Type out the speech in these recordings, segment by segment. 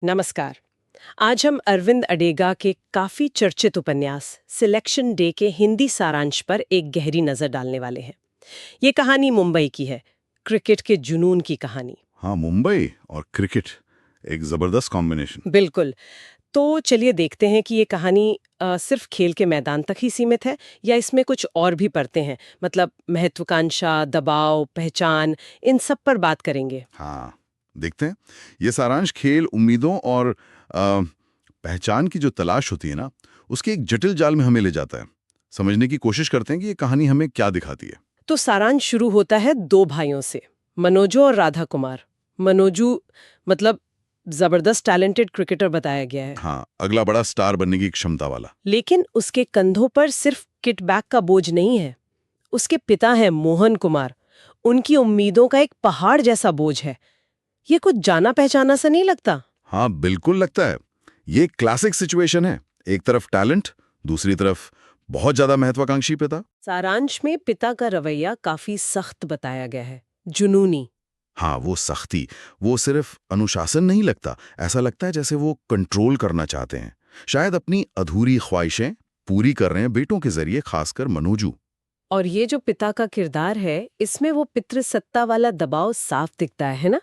नमस्कार। आज हम अरविंद अडेगा के काफी चर्चित उपन्यास सिलेक्शन डे के हिंदी सारांश पर एक गहरी नजर डालने वाले हैं। ये कहानी मुंबई की है, क्रिकेट के जुनून की कहानी। हाँ, मुंबई और क्रिकेट एक जबरदस्त कॉम्बिनेशन। बिल्कुल। तो चलिए देखते हैं कि ये कहानी सिर्फ खेल के मैदान तक ही सीमित है या इसमें कुछ और भी परतें हैं। मतलब महत्वाकांक्षा, दबाव, पहचान, इन सब पर बात करेंगे। हाँ, देखते हैं। ये सारांश खेल, उम्मीदों और पहचान की जो तलाश होती है ना, उसके एक जटिल जाल में हमें ले जाता है। समझने की कोशिश करते हैं कि ये कहानी हमें क्या दिखाती है। तो सारांश शुरू होता है दो भाइयों से, मनोजू और राधा कुमार। मनोजू मतलब जबरदस्त टैलेंटेड क्रिकेटर बताया गया है, हाँ, अगला बड़ा स्टार बनने की क्षमता वाला। लेकिन उसके कंधों पर सिर्फ किटबैक का बोझ नहीं है। उसके पिता हैं मोहन कुमार। उनकी उम्मीदों का एक पहाड़ जैसा बोझ है। ये कुछ जाना पहचाना सा नहीं लगता? हाँ, बिल्कुल लगता है। ये क्लासिक सिचुएशन है। एक तरफ टैलेंट, दूसरी तरफ बहुत ज्यादा महत्वाकांक्षी पिता। सारांश में पिता का रवैया काफी सख्त बताया गया है, जुनूनी। हाँ, वो सख्ती, वो सिर्फ अनुशासन नहीं लगता। ऐसा लगता है जैसे वो कंट्रोल करना चाहते हैं, शायद अपनी अधूरी ख्वाहिशें पूरी कर रहे हैं बेटों के जरिए, खासकर मनोजू। और ये जो पिता का किरदार है, इसमें वो पितृसत्ता वाला दबाव साफ दिखता है ना?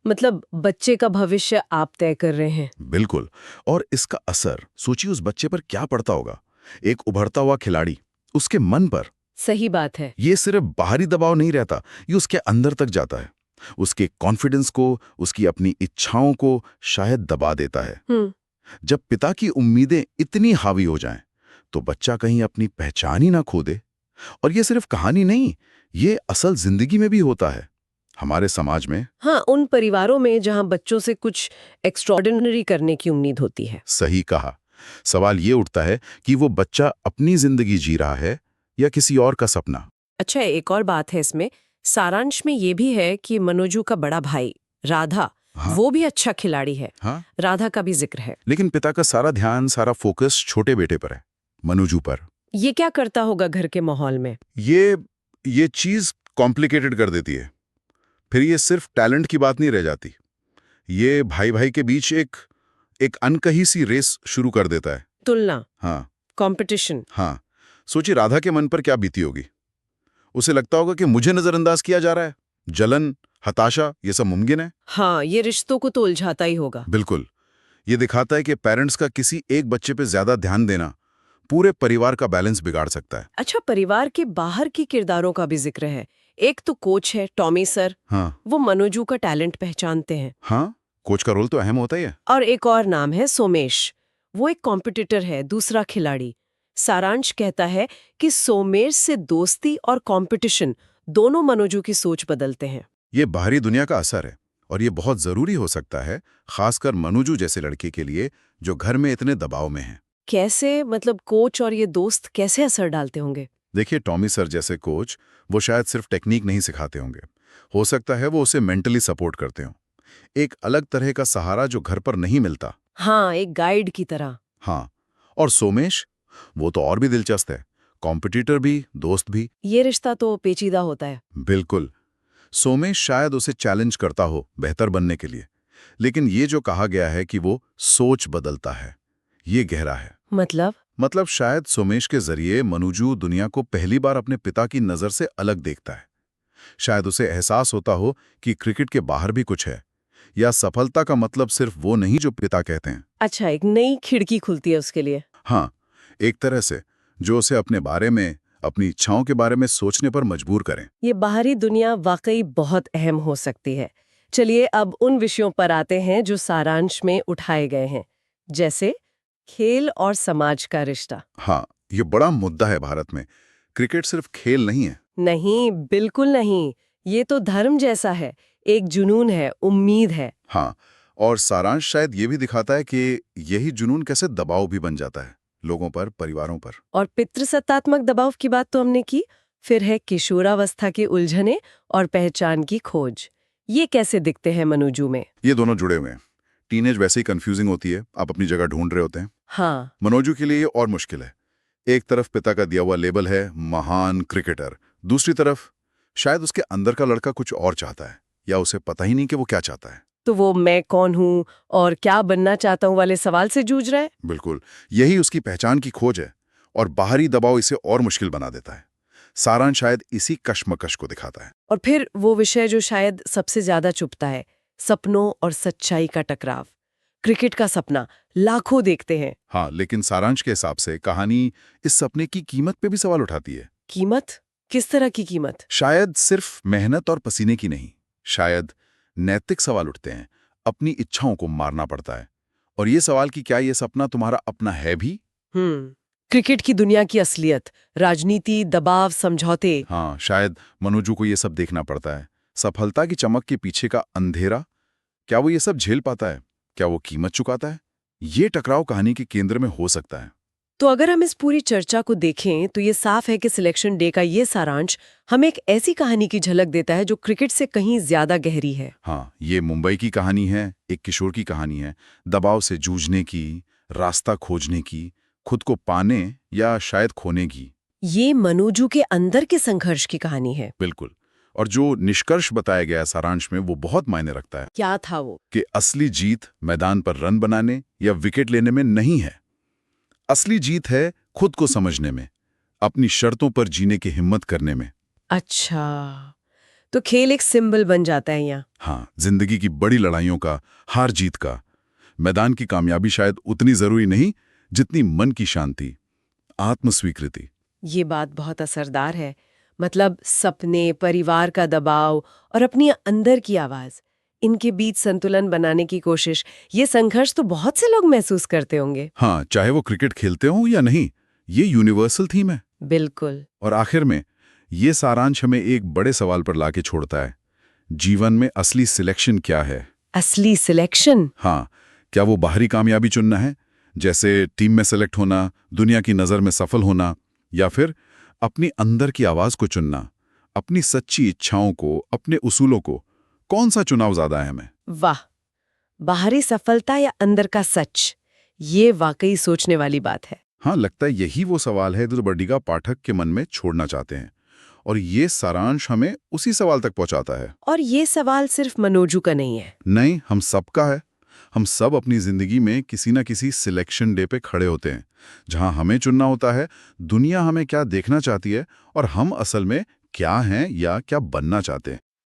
मतलब बच्चे का भविष्य आप तय कर रहे हैं। बिल्कुल। और इसका असर सोचिए उस बच्चे पर क्या पड़ता होगा। एक उभरता हुआ खिलाड़ी, उसके मन पर। सही बात है। ये सिर्फ बाहरी दबाव नहीं रहता, ये उसके अंदर तक जाता है। उसके कॉन्फिडेंस को, उसकी अपनी इच्छाओं को शायद दबा देता है। हम्म। जब पिता की उम्मीदें इतनी हावी हो जाएं, तो बच्चा कहीं अपनी पहचान ही ना खो दे। और ये सिर्फ कहानी नहीं, ये असल जिंदगी में भी होता है, हमारे समाज में। हाँ, उन परिवारों में जहाँ बच्चों से कुछ एक्स्ट्रॉर्डिनरी करने की उम्मीद होती है। सही कहा। सवाल ये उठता है कि वो बच्चा अपनी जिंदगी जी रहा है या किसी और का सपना। अच्छा, एक और बात है इसमें, सारांश में ये भी है कि मनोजू का बड़ा भाई राधा, हाँ, वो भी अच्छा खिलाड़ी है। हाँ। राधा का भी जिक्र है। लेकिन पिता का सारा ध्यान, सारा फोकस छोटे बेटे पर है, मनोजू पर। ये क्या करता होगा घर के माहौल में? ये चीज कॉम्प्लिकेटेड कर देती है। फिर ये सिर्फ टैलेंट की बात नहीं रह जाती, ये भाई भाई के बीच एक एक अनकही सी रेस शुरू कर देता है। तुलना, हाँ, कंपटीशन। हाँ। सोचिए राधा के मन पर क्या बीती होगी। उसे लगता होगा कि मुझे नजरअंदाज किया जा रहा है। जलन, हताशा, ये सब मुमकिन है। हाँ, ये रिश्तों को तो उलझाता ही होगा। बिल्कुल। ये दिखाता है कि पेरेंट्स का किसी एक बच्चे पे ज्यादा ध्यान देना पूरे परिवार का बैलेंस बिगाड़ सकता है। अच्छा, परिवार के बाहर के किरदारों का भी जिक्र है। एक तो कोच है टॉमी सर, हाँ, वो मनोजू का टैलेंट पहचानते हैं। हाँ। कोच का रोल तो अहम होता ही है। और एक और नाम है सोमेश, वो एक कॉम्पिटिटर है, दूसरा खिलाड़ी। सारांश कहता है कि सोमेश से दोस्ती और कंपटीशन दोनों मनोजू की सोच बदलते हैं। ये बाहरी दुनिया का असर है, और ये बहुत जरूरी हो सकता है, खासकर मनोजू जैसे लड़के के लिए जो घर में इतने दबाव में है। कैसे, मतलब कोच और ये दोस्त कैसे असर डालते होंगे? देखिए, टॉमी सर जैसे कोच, वो शायद सिर्फ टेक्निक नहीं सिखाते होंगे। हो सकता है वो उसे मेंटली सपोर्ट करते हो, एक अलग तरह का सहारा जो घर पर नहीं मिलता। हाँ, एक गाइड की तरह। हाँ। और सोमेश, वो तो और भी दिलचस्प है, कॉम्पिटिटर भी, दोस्त भी। ये रिश्ता तो पेचीदा होता है। बिल्कुल। सोमेश शायद उसे चैलेंज करता हो बेहतर बनने के लिए, लेकिन ये जो कहा गया है कि वो सोच बदलता है, ये गहरा है। मतलब शायद सोमेश के जरिए मनोजू दुनिया को पहली बार अपने पिता की नजर से अलग देखता है। शायद उसे एहसास होता हो कि क्रिकेट के बाहर भी कुछ है, या सफलता का मतलब सिर्फ वो नहीं जो पिता कहते हैं। अच्छा, एक नई खिड़की खुलती है उसके लिए। हाँ, एक तरह से जो उसे अपने बारे में, अपनी इच्छाओं के बारे में सोचने पर मजबूर करें। ये बाहरी दुनिया वाकई बहुत अहम हो सकती है। चलिए अब उन विषयों पर आते हैं जो सारांश में उठाए गए हैं, जैसे खेल और समाज का रिश्ता। हाँ, ये बड़ा मुद्दा है भारत में। क्रिकेट सिर्फ खेल नहीं है। नहीं, बिल्कुल नहीं। ये तो धर्म जैसा है, एक जुनून है, उम्मीद है। हाँ, और सारांश शायद ये भी दिखाता है कि यही जुनून कैसे दबाव भी बन जाता है लोगों पर, परिवारों पर। और पितृसत्तात्मक दबाव की बात तो हमने की। फिर है किशोरावस्था की उलझने और पहचान की खोज। ये कैसे दिखते हैं मनोजू में? ये दोनों जुड़े हुए हैं। टीनेज वैसे ही कंफ्यूजिंग होती है, आप अपनी जगह ढूंढ रहे होते हैं। हाँ। मनोजू के लिए ये और मुश्किल है। एक तरफ पिता का दिया हुआ लेबल है, महान क्रिकेटर। दूसरी तरफ शायद उसके अंदर का लड़का कुछ और चाहता है, या उसे पता ही नहीं कि वो क्या चाहता है। तो वो मैं कौन हूँ और क्या बनना चाहता हूँ वाले सवाल से जूझ रहा है। बिल्कुल, यही उसकी पहचान की खोज है और बाहरी दबाव इसे और मुश्किल बना देता है। सारांश शायद इसी कश्मकश को दिखाता है। और फिर वो विषय जो शायद सबसे ज्यादा चुभता है, सपनों और सच्चाई का टकराव। क्रिकेट का सपना लाखों देखते हैं। हाँ, लेकिन सारांश के हिसाब से कहानी इस सपने की कीमत पे भी सवाल उठाती है। कीमत? किस तरह की कीमत? शायद सिर्फ मेहनत और पसीने की नहीं, शायद नैतिक सवाल उठते हैं। अपनी इच्छाओं को मारना पड़ता है। और ये सवाल कि क्या ये सपना तुम्हारा अपना है भी? क्रिकेट की दुनिया की असलियत, राजनीति, दबाव, समझौते। हाँ, शायद मनोजू को ये सब देखना पड़ता है। सफलता की चमक के पीछे का अंधेरा, क्या वो ये सब झेल पाता है? क्या वो कीमत चुकाता है? ये टकराव कहानी के केंद्र में हो सकता है। तो अगर हम इस पूरी चर्चा को देखें तो ये साफ है कि सिलेक्शन डे का ये सारांश हमें एक ऐसी कहानी की झलक देता है जो क्रिकेट से कहीं ज्यादा गहरी है। हाँ, ये मुंबई की कहानी है, एक किशोर की कहानी है, दबाव से जूझने की, रास्ता खोजने की, खुद को पाने या शायद खोने की। ये मनोजू के अंदर के संघर्ष की कहानी है। बिल्कुल। और जो निष्कर्ष बताया गया सारांश में वो बहुत मायने रखता है क्या था वो? कि असली जीत मैदान पर रन बनाने या विकेट लेने में नहीं है। असली जीत है खुद को समझने में, अपनी शर्तों पर जीने की हिम्मत करने में। अच्छा, तो खेल एक सिंबल बन जाता है यहाँ। हाँ, जिंदगी की बड़ी लड़ाइयों का, हार जीत का। मैदान की कामयाबी शायद उतनी जरूरी नहीं जितनी मन की शांति, आत्मस्वीकृति। ये बात बहुत असरदार है। मतलब सपने, परिवार का दबाव और अपनी अंदर की आवाज, इनके बीच संतुलन बनाने की कोशिश, ये संघर्ष तो बहुत से लोग महसूस करते होंगे। हाँ, चाहे वो क्रिकेट खेलते हों या नहीं, ये यूनिवर्सल थीम है। बिल्कुल। और आखिर में ये सारांश हमें एक बड़े सवाल पर लाके छोड़ता है। जीवन में असली सिलेक्शन क्या है? असली सिलेक्शन? हाँ, क्या वो बाहरी कामयाबी चुनना है, जैसे टीम में सेलेक्ट होना, दुनिया की नज़र में सफल होना, या फिर अपनी अंदर की आवाज़ को चुनना, अपनी सच्ची इच्छाओं को, अपने उसूलों को? कौन सा चुनाव ज़्यादा है हमें? वाह, बाहरी सफलता या अंदर का सच, ये वाकई सोचने वाली बात है। हाँ, लगता है यही वो सवाल है जो बर्डिगा पाठक के मन में छोड़ना चाहते हैं। और ये सारांश हमें उसी सवाल तक पहुंचाता है। और ये सवाल सिर्फ मनोजू का नहीं है। नहीं, हम सबका है। हम सब अपनी जिंदगी में किसी न किसी सिलेक्शन डे पे खड़े होते हैं, जहां हमें चुनना होता है दुनिया हमें क्या देखना चाहती है और हम असल में क्या हैं या क्या बनना चाहते हैं।